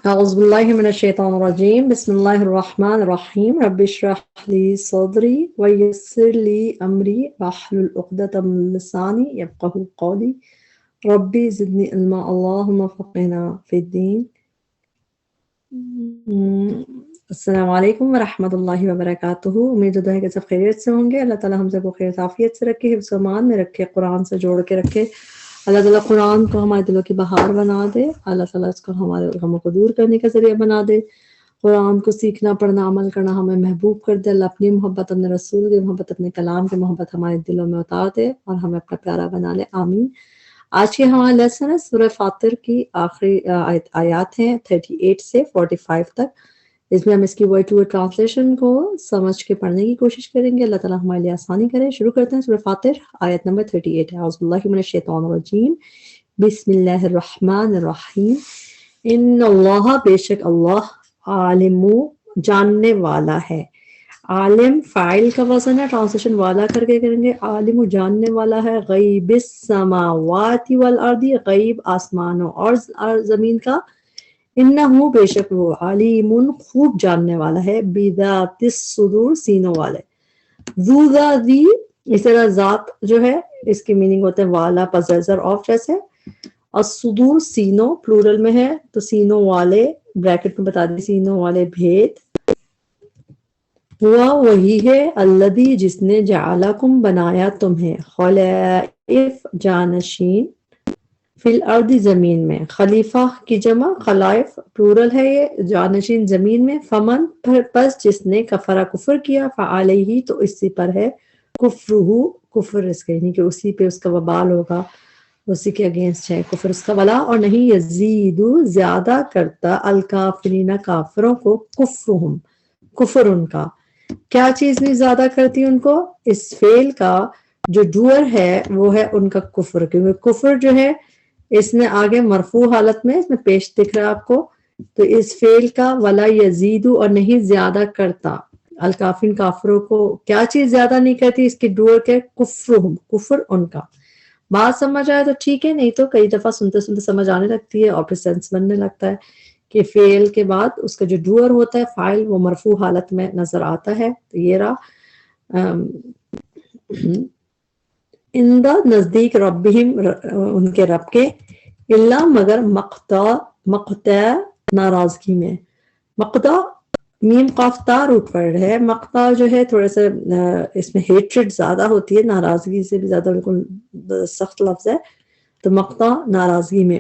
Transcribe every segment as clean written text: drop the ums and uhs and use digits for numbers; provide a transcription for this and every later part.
أعوذ بالله من الشيطان الرجيم بسم الله الرحمن الرحيم رب اشرح لي صدري ويسر لي أمري واحلل عقدة من لساني يفقهوا قولي ربي زدني علما اللهم فقهنا في الدين السلام علیکم ورحمۃ اللہ وبرکاتہ۔ امید ہے کہ سب خیریت سے ہوں گے۔ اللہ تعالیٰ ہم سب کو خیر عافیت سے رکھے، حفظ و امان میں رکھے، قرآن سے جوڑ کے رکھے۔ اللہ تعالیٰ قرآن کو ہمارے دلوں کی بہار بنا دے، اللہ تعالیٰ اس کو ہمارے غموں کو دور کرنے کا ذریعہ بنا دے۔ قرآن کو سیکھنا، پڑھنا، عمل کرنا ہمیں محبوب کر دے۔ اللہ اپنی محبت، اپنے رسول کی محبت، اپنے کلام کی محبت ہمارے دلوں میں اتار دے اور ہمیں اپنا پیارا بنا لے، آمین۔ آج کی ہمارا لیسن ہے سورہ فاطر کی آخری آیات ہیں 38 سے 45 تک۔ اس میں ہم اس کی ورڈ ٹو ورڈ ٹرانسلیشن کو سمجھ کے پڑھنے کی کوشش کریں گے۔ اللہ تعالیٰ ہمارے لیے آسانی کرے۔ شروع کرتے ہیں سورہ فاطر آیت نمبر 38 ہے۔ اعوذ باللہ من الشیطان الرجیم بسم اللہ الرحمن الرحیم۔ ان اللہ، بے شک اللہ، عالم، جاننے والا ہے۔ عالم فاعل کا وزن ہے، ٹرانسلیشن والا کر کے کریں گے۔ عالم جاننے والا ہے، غیب السماوات والارض، غیب آسمانوں اور زمین کا۔ انہو، بے شک وہ، علیم خوب جاننے والا ہے، بذات الصدور سینوں والے۔ ذو ذی، اس طرح ذات جو ہے اس کی میننگ ہوتا ہے والا، پوزیسر آف جیسے۔ الصدور سینوں پلورل میں ہے تو سینوں والے، بریکٹ میں بتا دی، سینوں والے بھید۔ ہوا وہی ہے، الذی جس نے، جعلکم بنایا تمہیں، خلائف جانشین، فی الارض زمین میں۔ خلیفہ کی جمع، خلائف پلورل ہے یہ، جانشین زمین میں۔ فمن پس جس نے، کفرا کفر کیا، فعلیہ تو اسی پر ہے، کفرہ کفر اس کے، یعنی کہ اسی پہ اس کا وبال ہوگا، اسی کے اگینسٹ ہے کفر اس کا، ولا اور نہیں، یزید زیادہ کرتا، الکافرین کافروں کو، کفرہم کفر ان کا۔ کیا چیز نہیں زیادہ کرتی ان کو؟ اس فعل کا جو ڈوئر ہے وہ ہے ان کا کفر، کیونکہ کفر جو ہے اس میں آگے مرفوع حالت میں، اس میں پیش دکھ رہا ہے آپ کو، تو اس فعل کا ولا یزید اور نہیں زیادہ کرتا، الکافرین کافروں کو کیا چیز زیادہ نہیں کرتی، اس کی ڈوئر کے کفرہم کفر ان کا۔ بات سمجھ آئے تو ٹھیک ہے، نہیں تو کئی دفعہ سنتے سنتے سمجھ آنے لگتی ہے اور پھر سینس بننے لگتا ہے کہ فعل کے بعد اس کا جو ڈوئر ہوتا ہے فاعل وہ مرفوع حالت میں نظر آتا ہے۔ تو یہ رہا اندہ نزدیک، ربہم ان کے رب کے، الا مگر، مقطع ناراضگی میں۔ مقطع میم قاف تا روٹ ورڈ ہے، مقطع جو ہے تھوڑا سا اس میں ہیٹریڈ زیادہ ہوتی ہے، ناراضگی سے بھی زیادہ بالکل سخت لفظ ہے، تو مقطع ناراضگی میں۔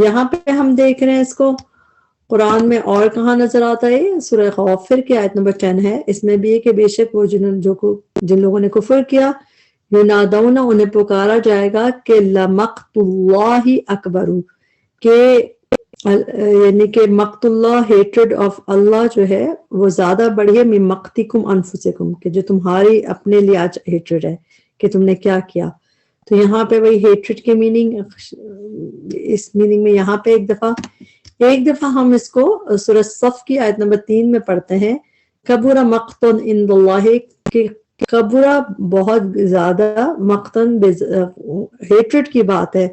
یہاں پہ ہم دیکھ رہے ہیں اس کو قرآن میں اور کہاں نظر آتا ہے، سورہ غافر کی آیت نمبر 10 ہے، اس میں بھی ہے کہ بے شک وہ جن لوگوں نے کفر کیا، ینادون انہیں پکارا جائے گا کہ لمقت اللہ اکبر، کہ یعنی کہ مقت اللہ، ہیٹریڈ آف اللہ جو ہے وہ زیادہ بڑی ہے، من مقتکم انفسکم، کہ جو تمہاری اپنے لیے آج ہیٹریڈ ہے کہ تم نے کیا کیا۔ تو یہاں پہ وہی ہیٹریڈ کی میننگ، اس میننگ میں یہاں پہ ایک دفعہ ہم اس کو سورہ صف کی آیت نمبر 3 میں پڑھتے ہیں، کبر مقتن عند اللہ، کہ کبرا بہت زیادہ، مقتن ہیٹریڈ کی بات ہے،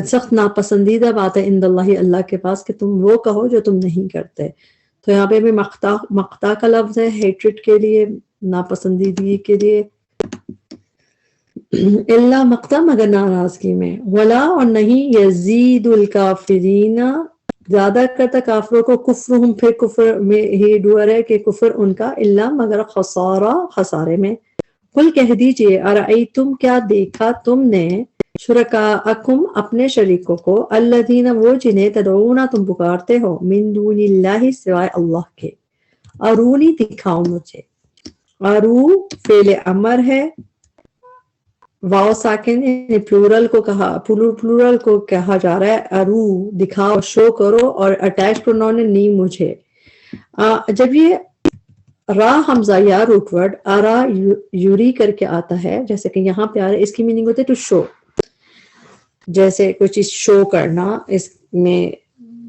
سخت ناپسندیدہ بات ہے، عند اللہ اللہ کے پاس، کہ تم وہ کہو جو تم نہیں کرتے۔ تو یہاں پہ بھی مقتا کا لفظ ہے ہیٹریڈ کے لیے، ناپسندیدگی کے لیے، اللہ مقتا مگر ناراضگی میں، ولا اور نہیں، یزید الکافرین زیادہ کرتا کافروں کو، کفرہم پھر کفر میں ہی ڈوئر ہے کہ کفر ان کا، اللہ مگر خسارہ خسارے میں۔ قل کہہ دیجئے، ارأیتم کیا دیکھا تم نے، شرکاءکم اپنے شریکوں کو، الذین وہ جنہیں، تدعون تم پکارتے ہو، من دون اللہ سوائے اللہ کے، ارونی دکھاؤ مجھے۔ ارو فعل امر ہے، واو ساکن، یعنی پلورل کو کہا جا رہا ہے، ارو دکھاؤ، شو کرو، اور اٹیچ پروناؤن ہے نی مجھے۔ جب یہ را حمزہ یا روٹ ورڈ ارا یوری کر کے آتا ہے، جیسے کہ یہاں پہ آ رہا ہے، اس کی میننگ ہوتی ہے ٹو شو، جیسے کوئی چیز شو کرنا، اس میں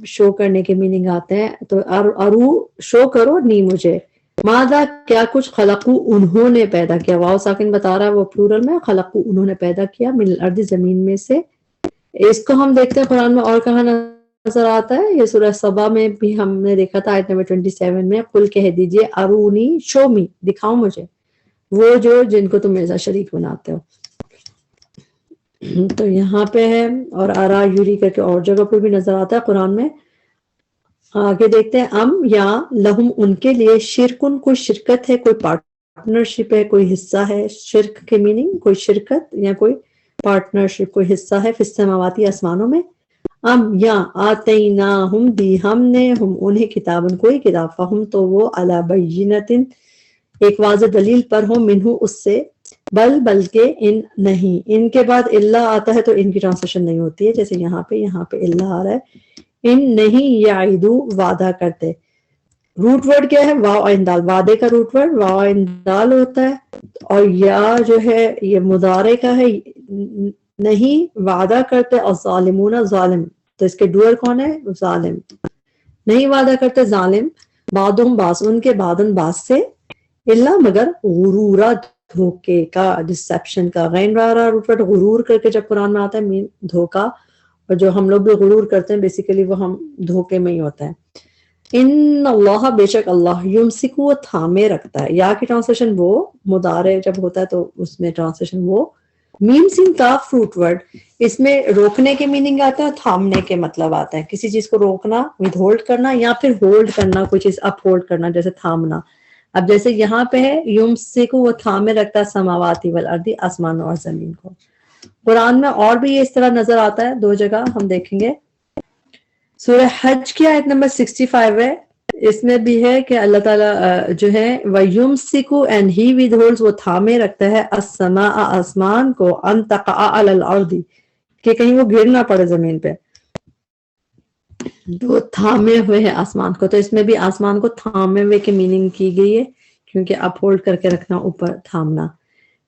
شو کرنے کے میننگ آتے ہیں، تو ارو شو کرو نی مجھے۔ ماذا کیا کچھ، خلقو انہوں نے پیدا کیا، واو ساکن بتا رہا ہے وہ پلورل میں، خلقو انہوں نے پیدا کیا، من الارض زمین میں سے۔ اس کو ہم دیکھتے ہیں قرآن میں اور کہاں نظر آتا ہے. یہ سورہ سبا میں بھی ہم نے دیکھا تھا آیت نمبر 27 میں, قل کہہ دیجئے ارونی شو می, دکھاؤ مجھے وہ جو جن کو تم میرے ساتھ شریک بناتے ہو. تو یہاں پہ ہے, اور ارا یوری کر کے اور جگہ پہ بھی نظر آتا ہے قرآن میں. آگے دیکھتے ہیں, ام یا لہم ان کے لیے شرکن کوئی شرکت ہے, کوئی پارٹنرشپ ہے, کوئی حصہ ہے. شرک کے میننگ کوئی شرکت یا کوئی پارٹنرشپ, کوئی حصہ ہے فی السماواتی آسمانوں میں. ام یا آتیناہم دی ہم نے ہم انہیں کتابن کوئی کتاب, فہم تو وہ علی بینۃ ایک واضح دلیل پر ہو, منہ اس سے, بلکہ ان نہیں, ان کے بعد اللہ آتا ہے تو ان کی ٹرانسلیشن نہیں ہوتی ہے, جیسے یہاں پہ اللہ آ رہا ہے, ان نہیں یعیدو وعدہ کرتے. روٹ ورڈ کیا ہے؟ واو عین دال, وعدے کا روٹ ورڈ واو عین دال ہوتا ہے, اور یا جو ہے یہ مضارع کا ہے, نہیں وعدہ کرتے, اور ظالمون ظالم, تو اس کے ڈوئر کون ہے؟ ظالم. نہیں وعدہ کرتے ظالم, بعضهم بعض ان کے بعدن بعض سے, اللہ مگر غرورا دھوکے کا, ڈسپشن کا. غین را روٹ ورڈ غرور کر کے جب قرآن میں آتا ہے مین دھوکا, اور جو ہم لوگ بھی غرور کرتے ہیں بیسیکلی وہ ہم دھوکے میں ہی ہوتا ہے. ان اللہ بے شک اللہ, یمسکو وہ تھامے رکھتا ہے. یا کی ٹرانسلیشن وہ مضارع جب ہوتا ہے تو اس میں ٹرانسلیشن وہ. میم سین کاف روٹ ورڈ, اس میں روکنے کے میننگ آتا ہے, تھامنے کے مطلب آتا ہے کسی چیز کو روکنا, ود ہولڈ کرنا, یا پھر ہولڈ کرنا, کوئی چیز اپ ہولڈ کرنا, جیسے تھامنا. اب جیسے یہاں پہ ہے یمسکو وہ تھامے رکھتا ہے سماواتی والارض آسمانوں اور زمین کو. قرآن میں اور بھی یہ اس طرح نظر آتا ہے, دو جگہ ہم دیکھیں گے. سورہ حج کی آیت نمبر 65 ہے, اس میں بھی ہے کہ اللہ تعالیٰ جو ہے وَيُمْسِكُ and he withholds, وہ تھامے رکھتا ہے, السماء آسمان کو, ان تقع علی الارض کہ کہیں وہ گر نہ پڑے زمین پہ. جو تھامے ہوئے ہے آسمان کو, تو اس میں بھی آسمان کو تھامے ہوئے کی میننگ کی گئی ہے, کیونکہ اپ ہولڈ کر کے رکھنا, اوپر تھامنا.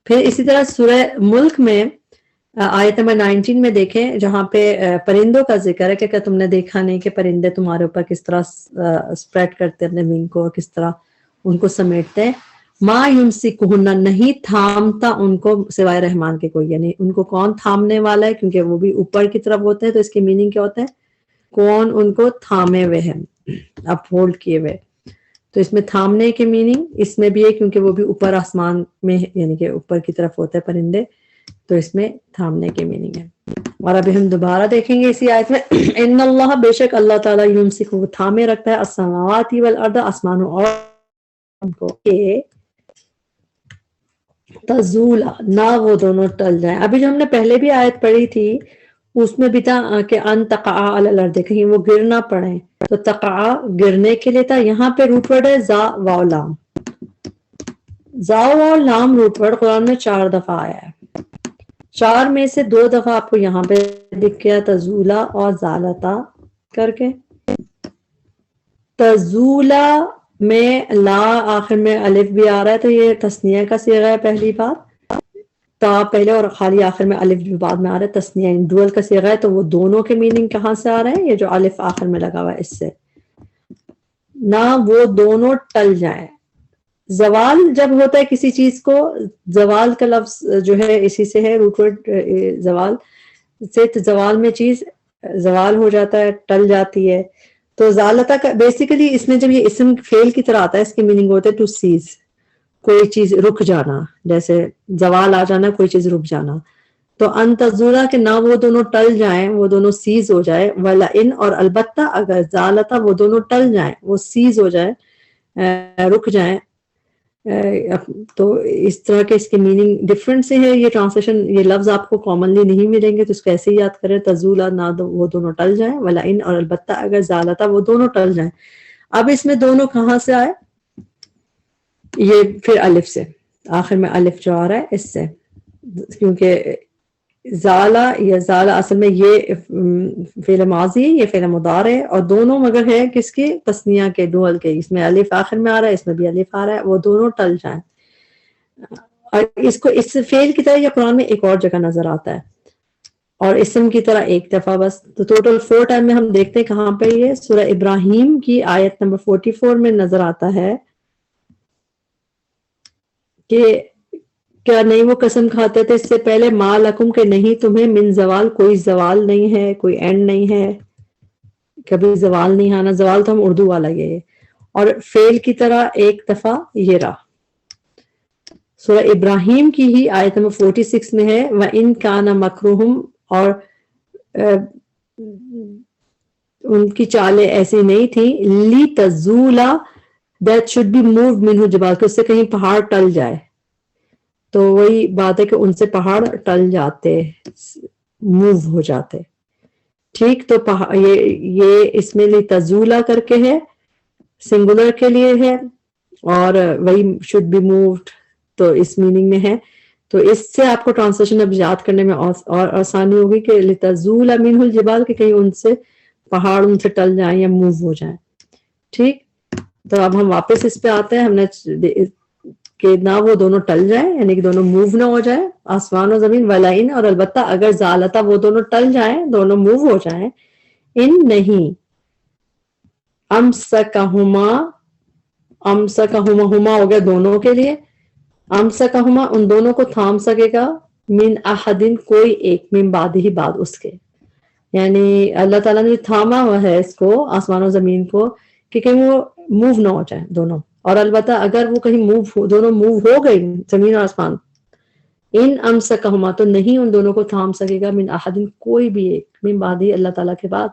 پھر اسی طرح سورہ ملک میں آیت نمبر 19 میں دیکھیں, جہاں پہ پرندوں کا ذکر ہے کہ کیا تم نے دیکھا نہیں کہ پرندے تمہارے اوپر کس طرح اسپریڈ کرتے اپنے ونگ کو, اور کس طرح ان کو سمیٹتے ہیں. ما یمسکہن, نہیں تھامتا ان کو سوائے رحمان کے کوئی, یعنی ان کو کون تھامنے والا ہے, کیونکہ وہ بھی اوپر کی طرف ہوتے ہیں, تو اس کی میننگ کیا ہوتا ہے, کون ان کو تھامے ہوئے ہیں, اپ ہولڈ کیے ہوئے. تو اس میں تھامنے کی میننگ اس میں بھی ہے, کیونکہ وہ بھی اوپر آسمان میں, یعنی کہ اوپر کی طرف ہوتے ہیں پرندے, تو اس میں تھامنے کی میننگ ہے. اور ابھی ہم دوبارہ دیکھیں گے اسی آیت میں, ان اللہ بے شک اللہ تعالیٰ یمسک وہ تھامے رکھتا ہے, السماوات والارض آسمانوں اور کو, کہ تزولا نہ وہ دونوں ٹل جائیں. ابھی جو ہم نے پہلے بھی آیت پڑھی تھی اس میں بھی تھا کہ ان تقع علی الارض, کہیں وہ گر نہ پڑے, تو تقع گرنے کے لیے تھا. یہاں پہ روٹ ورڈ ہے زا واو لام. زا واو لام روٹ ورڈ قرآن میں 4 دفعہ آیا ہے. 4 میں سے 2 دفعہ آپ کو یہاں پہ دکھ گیا, تزولا اور زالتا کر کے. تزولا میں لا آخر میں الف بھی آ رہا ہے, تو یہ تثنیہ کا صیغہ ہے پہلی بات, تا پہلے اور خالی آخر میں الف بھی بعد میں آ رہا ہے, تثنیہ ڈوئل کا صیغہ ہے. تو وہ دونوں کے میننگ کہاں سے آ رہے ہیں, یہ جو الف آخر میں لگا ہوا ہے اس سے, نہ وہ دونوں ٹل جائیں. زوال جب ہوتا ہے کسی چیز کو, زوال کا لفظ جو ہے اسی سے ہے, روٹ ورڈ زوال سے, زوال میں چیز زوال ہو جاتا ہے, ٹل جاتی ہے. تو زالتا کا بیسیکلی اس میں جب یہ اسم فعل کی طرح آتا ہے, اس کی میننگ ہوتا ہے ٹو سیز, کوئی چیز رک جانا, جیسے زوال آ جانا, کوئی چیز رک جانا. تو ان تزولا کہ نہ وہ دونوں ٹل جائیں, وہ دونوں سیز ہو جائے, ولا ان اور البتہ اگر زالتا وہ دونوں ٹل جائیں, وہ سیز ہو جائے, رک جائیں. تو اس طرح کے اس کے میننگ ڈفرنٹ سے ہے. یہ ٹرانسلیشن, یہ لفظ آپ کو کامنلی نہیں ملیں گے, تو اس کو ایسے ہی یاد کریں, تزولا نہ وہ دونوں ٹل جائیں, ولا ان اور البتہ اگر زالتا وہ دونوں ٹل جائیں. اب اس میں دونوں کہاں سے آئے, یہ پھر الف سے, آخر میں الف جو آ رہا ہے اس سے, کیونکہ زالا یا زالا اصل میں یہ فعل ماضی, یہ فعل مضارع, اور دونوں مگر ہے کس کے, تثنیہ کے, ڈوئل کے. اس میں الف آخر میں آ رہا ہے, اس میں بھی الف آ رہا ہے, وہ دونوں ٹل جائیں. اور اس کو اس فعل کی طرح یہ قرآن میں ایک اور جگہ نظر آتا ہے, اور اسم کی طرح ایک دفعہ بس. تو ٹوٹل 4 ٹائم میں ہم دیکھتے ہیں کہاں پہ یہ سورہ ابراہیم کی آیت نمبر 44 میں نظر آتا ہے کہ کیا نہیں وہ قسم کھاتے تھے اس سے پہلے, ما لکم کہ نہیں تمہیں, من زوال کوئی زوال نہیں ہے, کوئی اینڈ نہیں ہے. کبھی زوال نہیں آنا، زوال تو ہم اردو والا یہ ہے، اور فعل کی طرح ایک دفعہ یہ رہا۔ سورہ ابراہیم کی ہی آیت نمبر 46 میں ہے وَإِن كَانَ مَكْرُهُمْ، اور ان کی چالیں ایسی نہیں تھی لِتَزُولَ that should be moved منہ جبال، کہ اس سے کہیں پہاڑ ٹل جائے، تو وہی بات ہے کہ ان سے پہاڑ ٹل جاتے، موو ہو جاتے، ٹھیک۔ تو یہ اس میں لِتَزُولَ کر کے ہے، سنگولر کے لیے ہے، اور وہی should be moved تو اس میننگ میں ہے۔ تو اس سے آپ کو ٹرانسلیشن اب یاد کرنے میں اور آسانی ہوگی کہ لِتَزُولَ مِنْهُ الْجِبَالُ، کہ کہیں ان سے پہاڑ ان سے ٹل جائیں یا موو ہو جائیں، ٹھیک۔ تو اب ہم واپس اس پہ آتے ہیں، ہم نے کہ نہ وہ دونوں ٹل جائیں، یعنی کہ دونوں موو نہ ہو جائیں، آسمان و زمین، وَلَئِن، اور البتہ اگر زالتا وہ دونوں ٹل جائیں، دونوں موو ہو جائیں، ان نہیں، امسکہما ہما ہو گیا دونوں کے لیے، امسکہما ان دونوں کو تھام سکے گا، من احدن کوئی ایک، من بعد ہی بعد اس کے، یعنی اللہ تعالیٰ نے تھاما ہوا ہے اس کو، آسمان و زمین کو، کہ کہیں وہ موو نہ ہو جائیں دونوں، اور البتہ اگر وہ کہیں دونوں موو ہو گئی زمین اور آسمان، ان امسکہما تو نہیں ان دونوں کو تھام سکے گا، من احدن کوئی بھی ایک، من بعد ہی اللہ تعالیٰ کے بعد،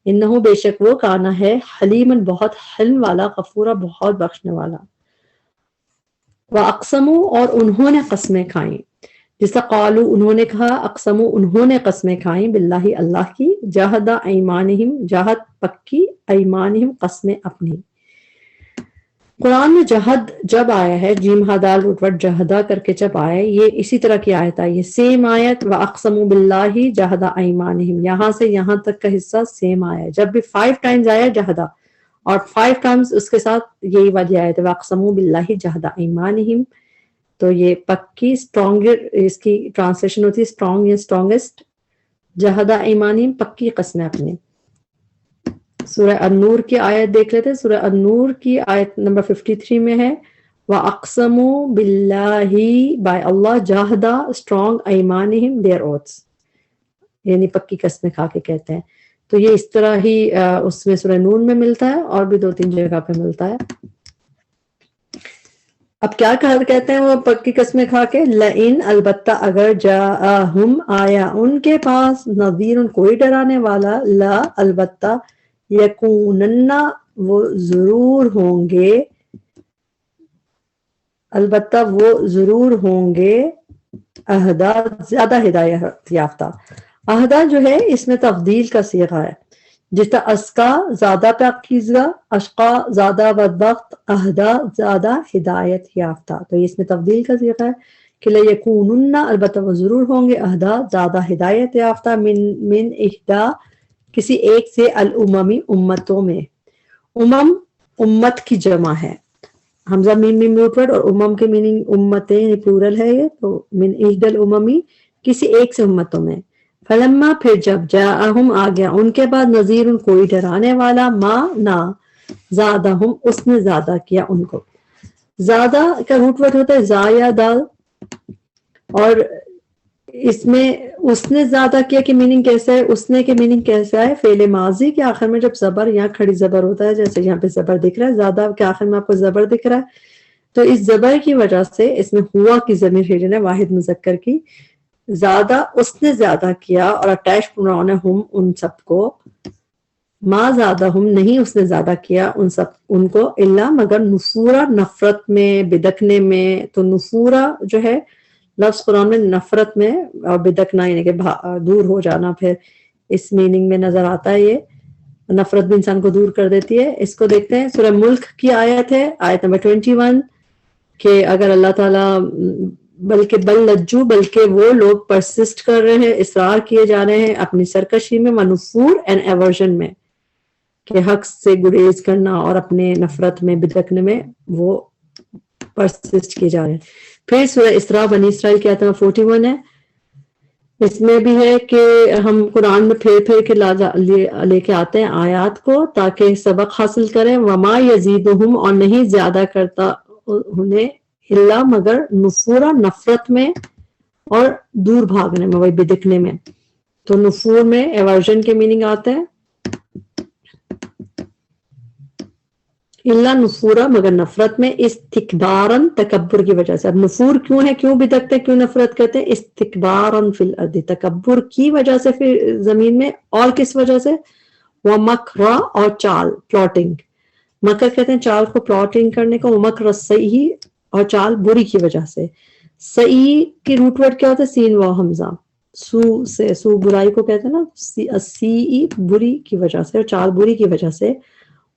انہو بے شک وہ کانا ہے، حلیمن بہت حلم والا، غفورا بہت بخشنے والا۔ وَأَقْسَمُوا، اور انہوں نے قسمیں کھائیں، جس طرح قالوا انہوں نے کہا، اقسموا انہوں نے قسمیں کھائیں، باللہ اللہ کی، جہد ایمانہم جہد پکی، ایمانہم قسمیں اپنی۔ قرآن میں جہد جب آیا ہے، جیم ہا دال روٹ ورڈ جہدہ کر کے جب آیا ہے، یہ اسی طرح کی آیت آئی ہے، سیم آیت، وَأَقْسَمُوا بِاللَّهِ جَهْدَ أَيْمَانِهِمْ، یہاں سے یہاں تک کا حصہ سیم آیا ہے، جب بھی 5 ٹائمز آیا ہے جہدہ، اور 5 ٹائمز اس کے ساتھ یہی والی آیت ہے، وَأَقْسَمُوا بِاللَّهِ جَهْدَ أَيْمَانِهِمْ، تو یہ پکی، اسٹرانگر، اس کی ٹرانسلیشن ہوتی ہے اسٹرانگ یا اسٹرانگسٹ، جہدہ ایمانہم پکی قسمیں اپنی۔ سورہ النور کی آیت دیکھ لیتے ہیں، سورہ النور کی آیت نمبر 53 میں ہے، وَأَقْسَمُوا بِاللَّهِ by Allah, جَهْدَ strong ایمانہم their oaths، یعنی پکی قسمیں کھا کے کہتے ہیں۔ تو یہ اس طرح ہی اس میں سورہ نون میں ملتا ہے، اور بھی 2-3 جگہ پہ ملتا ہے۔ اب کیا کہتے ہیں وہ پکی قسمیں کھا کے، لَئِن البتہ اگر جاءہم آیا ان کے پاس، نذیر کوئی ڈرانے والا، لا البتہ، یکونن وہ ضرور ہوں گے، البتہ وہ ضرور ہوں گے، اہدا زیادہ ہدایت یافتہ۔ اہدا جو ہے اس میں تفضیل کا صیغہ ہے، جس طرح اسکا زیادہ پاکیزگا، اشقا زیادہ بدبخت، اہدا زیادہ ہدایت یافتہ، تو یہ اس میں تفضیل کا صیغہ ہے کہ لیکونن البتہ وہ ضرور ہوں گے، اہدا زیادہ ہدایت یافتہ، من اہدا کسی ایک سے، الاممی امتوں میں، امت کی جمع ہے، حمزہ میم میم روٹ ورڈ، اور کے میننگ امتیں پلورل ہے، یہ تو من احد الاممی کسی ایک سے امتوں میں، فلما پھر جب جاءہم آ گیا ان کے بعد، نذیر کوئی ڈرانے والا، ما نہ، زادہم اس نے زیادہ کیا ان کو، زیادہ کا روٹ ورڈ ہوتا ہے زا یا دال، اور اس میں اس نے زیادہ کیا کی میننگ کیسا ہے، اس نے کے میننگ کیسا ہے، فعل ماضی کے آخر میں جب زبر یا کھڑی زبر ہوتا ہے، جیسے یہاں پہ زبر دکھ رہا ہے، زیادہ کے آخر میں آپ کو زبر دکھ رہا ہے، تو اس زبر کی وجہ سے اس میں ہوا کی ضمیر ہجن ہے، واحد مذکر کی، زیادہ اس نے زیادہ کیا، اور اٹیچ پروناؤن ہے ہم ان سب کو، ما زادہم نہیں اس نے زیادہ کیا ان کو، الا مگر نفورا نفرت میں، بدکنے میں، تو نفورا جو ہے لفظ قرآن میں نفرت میں، اور بدکنا یعنی کہ دور ہو جانا، پھر اس میننگ میں نظر آتا ہے، یہ نفرت بھی انسان کو دور کر دیتی ہے۔ اس کو دیکھتے ہیں، سورہ ملک کی آیت ہے، آیت نمبر 21، کہ اگر اللہ تعالیٰ بلکہ وہ لوگ پرسسٹ کر رہے ہیں، اصرار کیے جا رہے ہیں اپنی سرکشی میں، منفور اینڈ ایورژن میں، کہ حق سے گریز کرنا اور اپنے نفرت میں، بدکنے میں وہ پرسسٹ کیے جا رہے ہیں۔ پھر سورہ اسراء بنی اسرائیل کی آیت نمبر 41 ہے، اس میں بھی ہے کہ ہم قرآن میں پھر کے لے کے آتے ہیں آیات کو تاکہ سبق حاصل کریں، وما یزیدہم اور نہیں زیادہ کرتا انہیں، الا مگر نفورا نفرت میں اور دور بھاگنے میں، وہی بدکنے میں، تو نفور میں ایورژن کے میننگ آتے ہیں، اللہ نفورا مگر نفرت میں، استکبارن تکبر کی وجہ سے. اب نفور کیوں ہے، کیوں بدکتے ہیں، کیوں نفرت کرتے ہیں؟ استکبارن فی الارض، تکبر کی وجہ سے پھر زمین میں، اور کس وجہ سے؟ ومکرا، اور چال، پلاٹنگ. مکر کہتے ہیں چال کو، پلاٹنگ کرنے کو. ومکر السیئ، اور چال بری کی وجہ سے. سیئ کی روٹ ورڈ کیا ہوتا ہے؟ سین و حمزہ. سو سے، سو برائی کو کہتے ہیں نا، سیئ بری کی وجہ سے، اور چال بری کی وجہ سے.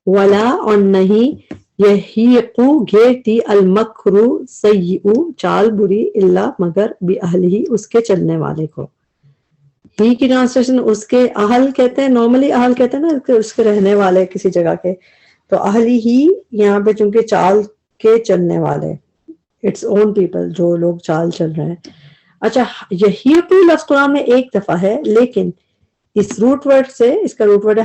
ولا، اور نہیں، یحیق گھیرتی، المکر سیئ چال بری، الا مگر، باہلہ اس کے چلنے والے کو. ہی کی ٹرانسلیشن اس کے اہل کہتے ہیں. نارملی اہل کہتے ہیں نا کہ اس کے رہنے والے کسی جگہ کے، تو اہلی ہی یہاں پہ چونکہ چال کے چلنے والے، اٹس اون پیپل، جو لوگ چال چل رہے ہیں. اچھا، یحیق لفظ قرآن میں ایک دفعہ ہے، لیکن اس روٹ ورڈ سے، اس کا روٹ ورڈ ہے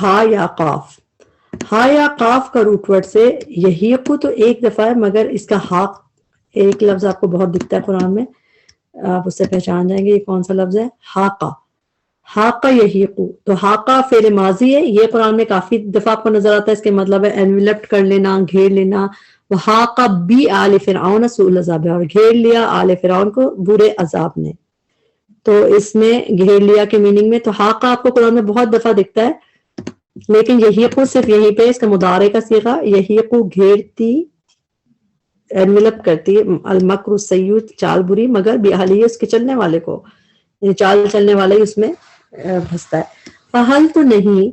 ہا یا قاف. ہا یا قاف کا روٹ ورڈ سے یحیق تو ایک دفعہ ہے، مگر اس کا ہا ایک لفظ آپ کو بہت دکھتا ہے قرآن میں، آپ اس سے پہچان جائیں گے یہ کون سا لفظ ہے. ہاقا، ہاقا یحیق. تو ہاقا فعل ماضی ہے، یہ قرآن میں کافی دفعہ آپ کو نظر آتا ہے. اس کے مطلب ہے انویلپٹ کر لینا، گھیر لینا. وحاق بی آل فرعون سوء العذاب، اور گھیر لیا آل فرعون کو برے عذاب نے. تو اس میں گھیر لیا کے میننگ میں، تو حاقہ آپ کو قرآن میں بہت دفعہ دکھتا ہے، لیکن یحیق صرف یہیں پہ اس کا مضارع کا صیغہ. یحیق گھیرتی، انویلپ کرتی، المکر السیئ چال بری، مگر باہلہ اس کے چلنے والے کو، یعنی چال چلنے والا ہی اس میں پھنستا ہے. فحل تو نہیں،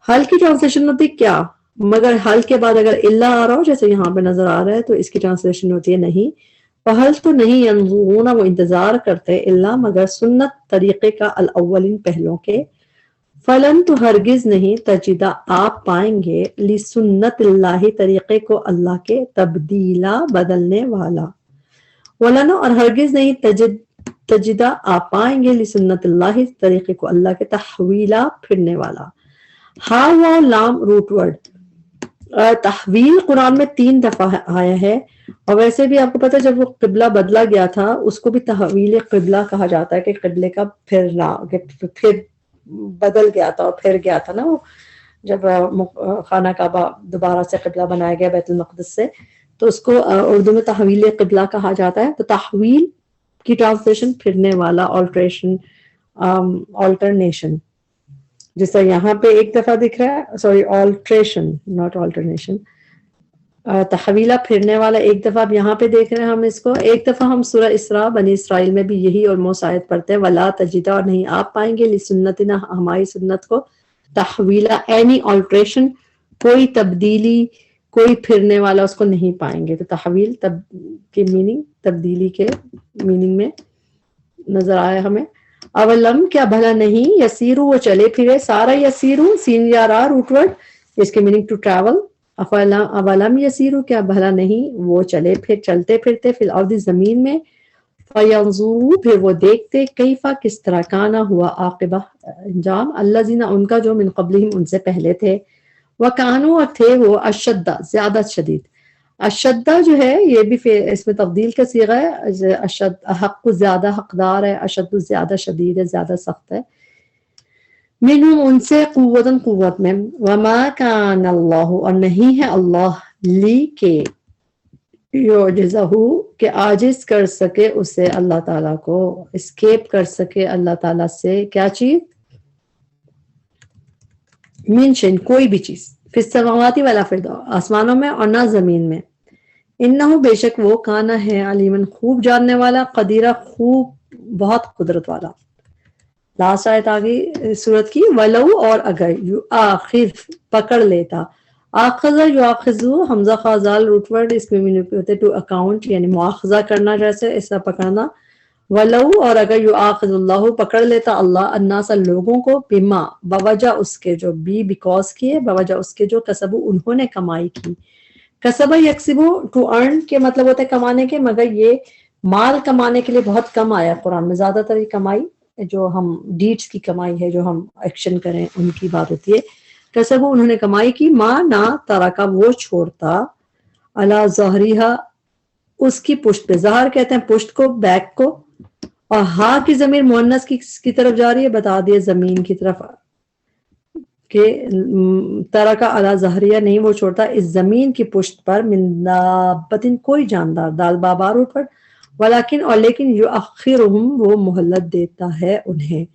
حل کی ٹرانسلیشن ہوتی کیا، مگر حل کے بعد اگر اللہ آ رہا ہو جیسے یہاں پہ نظر آ رہا ہے، تو اس کی ٹرانسلیشن ہوتی ہے نہیں. فحل تو نہیں، ینظرون وہ انتظار کرتے، اللہ مگر، سنت طریقے کا، الاولین پہلوں کے. فلن تو ہرگز نہیں، تجدہ آپ پائیں گے، لسنت اللہ طریقے کو اللہ کے، تبدیلا بدلنے والا. ولن، اور ہرگز نہیں، تجدہ آپ پائیں گے، لسنت اللہ طریقے کو اللہ کے، تحویلا پھرنے والا. ہا و لام روٹ ورڈ. تحویل قرآن میں 3 دفعہ آیا ہے، اور ویسے بھی آپ کو پتا جب وہ قبلہ بدلا گیا تھا اس کو بھی تحویل قبلہ کہا جاتا ہے، کہ قبلے کا پھرنا، کہ پھر بدل گیا تھا اور پھر گیا تھا نا وہ، جب خانہ کعبہ دوبارہ سے قبلہ بنایا گیا بیت المقدس سے، تو اس کو اردو میں تحویل قبلہ کہا جاتا ہے. تو تحویل کی ٹرانسلیشن پھرنے والا، آلٹریشن، آلٹرنیشن. جس طرح یہاں پہ ایک دفعہ دکھ رہا ہے، سوری آلٹریشن ناٹ آلٹرنیشن، تحویلہ پھرنے والا ایک دفعہ. اب یہاں پہ دیکھ رہے ہیں ہم اس کو، ایک دفعہ ہم سورہ اسراء بنی اسرائیل میں بھی یہی آلموسٹ آیت پڑھتے ہیں، ولا تجدہ، اور نہیں آپ پائیں گے، لسنتنا ہماری سنت کو، تحویلہ اینی آلٹریشن، کوئی تبدیلی، کوئی پھرنے والا اس کو نہیں پائیں گے. تو تحویل کی میننگ تبدیلی کے میننگ میں نظر آیا ہمیں. اولم، کیا بھلا نہیں، یسیرو وہ چلے پھرے، سارا یسیرو سین یا را روٹ ورڈ، اس کے میننگ ٹو ٹریول. اولم یسیرو، کیا بھلا نہیں وہ چلے پھر، چلتے پھرتے، فی الارض زمین میں. فینظروا، پھر وہ دیکھتے، کیفا کس طرح، کانا ہوا عاقبہ انجام، الذین ان کا، جو من قبلہم ان سے پہلے تھے. وکانوا، اور تھے وہ، اشد زیادہ شدید. اشدہ جو ہے یہ بھی اس میں تفضیل کا صیغہ ہے، اشد حق زیادہ حقدار ہے، اشد زیادہ شدید ہے، زیادہ سخت ہے. منہم ان سے، قوتاً قوت میں. وما کان اللہ، اور نہیں ہے اللہ، لی کے، یعجزہ، کہ عاجز کر سکے اسے اللہ تعالیٰ کو، اسکیپ کر سکے اللہ تعالیٰ سے کیا چیز، من شین کوئی بھی چیز، فی السماوات ولا فی الارض آسمانوں میں اور نہ زمین میں. انہ بے شک وہ، کانا ہے، علیمن خوب جاننے والا، قدیرہ خوب بہت قدرت والا. لاسٹ آیت آگئی سورت کی، ولو، اور اگر، یؤاخذ پکڑ لیتا، آخذ یؤاخذو حمزہ خازال روٹ ورڈ، اس میں میننگ ہوتے ٹو اکاؤنٹ، یعنی مواخذہ کرنا، جیسے ایسا پکڑنا. ولو، اور اگر، یؤاخذ اللہ پکڑ لیتا اللہ، الناس لوگوں کو، بما بوجہ اس کے، جو بی بیکاز کیے، بوجہ اس کے جو، کسبو انہوں نے کمائی کی. کسبہ یکسبو ٹو ارن کے مطلب ہوتا ہے کمانے کے، مگر یہ مال کمانے کے لیے بہت کم آیا قرآن میں. زیادہ تر یہ کمائی جو ہم ڈیڈس کی کمائی ہے، جو ہم ایکشن کریں ان کی بات ہوتی ہے. کسبو انہوں نے کمائی کی، ما نہ، ترکا وہ چھوڑتا، علی ظہریہا اس کی پشت پہ، ظہر کہتے ہیں پشت کو، بیک کو. اور ہا کی ضمیر مؤنث کی طرف جا رہی ہے، بتا دیا زمین کی طرف. کہ ترکا علی ظہریہ نہیں وہ چھوڑتا اس زمین کی پشت پر من دابتن کوئی جاندار دال بابار اوپر ولیکن اور لیکن یؤخرہم وہ مہلت دیتا ہے انہیں.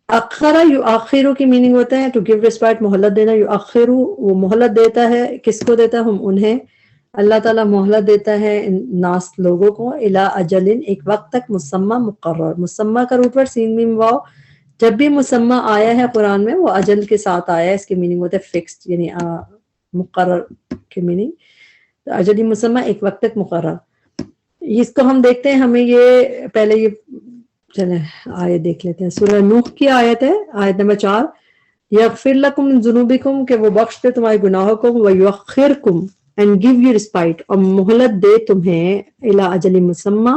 اخرا یؤخرو کی میننگ ہوتا ہے ٹو گیو ریسپیکٹ مہلت دینا. یؤخرو وہ مہلت دیتا ہے کس کو دیتا ہے ہم انہیں اللہ تعالیٰ مہلت دیتا ہے ناس لوگوں کو الی اجل ایک وقت تک مسمى مقرر. مسمى کا روٹ پر سین میم واو جب بھی مسمى آیا ہے قرآن میں وہ اجل کے ساتھ آیا ہے اس کی میننگ ہوتا ہے فکسڈ یعنی مقرر کی میننگ اجلی مسمى ایک وقت تک مقرر. اس کو ہم دیکھتے ہیں ہمیں یہ پہلے یہ چلیں آیت دیکھ لیتے ہیں سورہ نوح کی آیت ہے آیت نمبر 4 یغفر لکم من ذنوبکم کہ وہ بخش دے تمہارے گناہوں کو ویؤخرکم and give you respite اور مہلت دے تمہیں الی اجل مسمى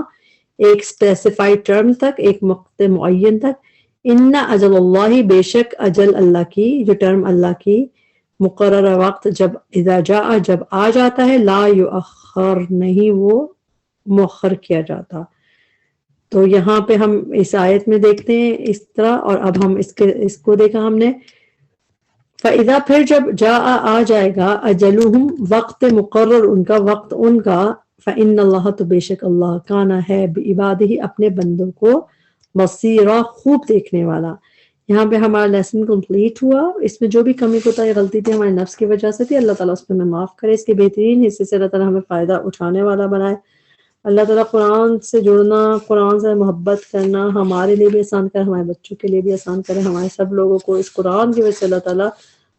ایک اسپیسیفائڈ ٹرم تک ایک وقت معین تک. ان اجل اللہ بے شک اجل اللہ کی جو ٹرم اللہ کی مقررہ وقت جب اذا جاء جب آ جاتا ہے لا یؤخر نہیں وہ مؤخر کیا جاتا. تو یہاں پہ ہم اس آیت میں دیکھتے ہیں اس طرح اور اب ہم اس کو دیکھا ہم نے فَإِذَا پھر جب جاء آ جائے گا اجلہم وقت مقرر ان کا وقت ان کا فَإِنَّ اللَّهَ تو بے شک اللہ کانا ہے بعبادہ اپنے بندوں کو بصیرا خوب دیکھنے والا. یہاں پہ ہمارا لیسن کمپلیٹ ہوا. اس میں جو بھی کمی کوتاہی غلطی تھی ہمارے نفس کی وجہ سے تھی اللہ تعالیٰ اس پہ ہمیں معاف کرے. اس کے بہترین حصے سے اللہ تعالیٰ ہمیں فائدہ اٹھانے والا بنائے. اللہ تعالیٰ قرآن سے جڑنا قرآن سے محبت کرنا ہمارے لیے بھی آسان کرے ہمارے بچوں کے لیے بھی آسان کرے ہمارے سب لوگوں کو اس قرآن کی وجہ سے اللہ تعالیٰ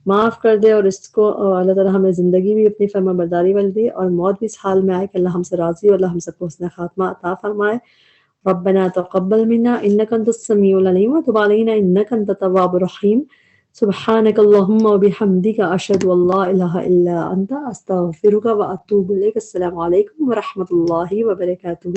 معاف کر دے اور اس کو اللہ تعالیٰ ہمیں زندگی بھی اپنی فرما برداری والی دی اور موت بھی اس حال میں آئے کہ اللہ ہم سے راضی ہو اللہ ہم سب کو حسن خاتمہ عطا فرمائے. ربنا تقبل منا انك انت السميع العليم وتب علينا انك انت التواب الرحيم. سبحانك اللهم وبحمدك اشهد ان لا اله الا انت استغفرك واتوب اليك. السلام علیکم ورحمۃ اللہ وبرکاتہ.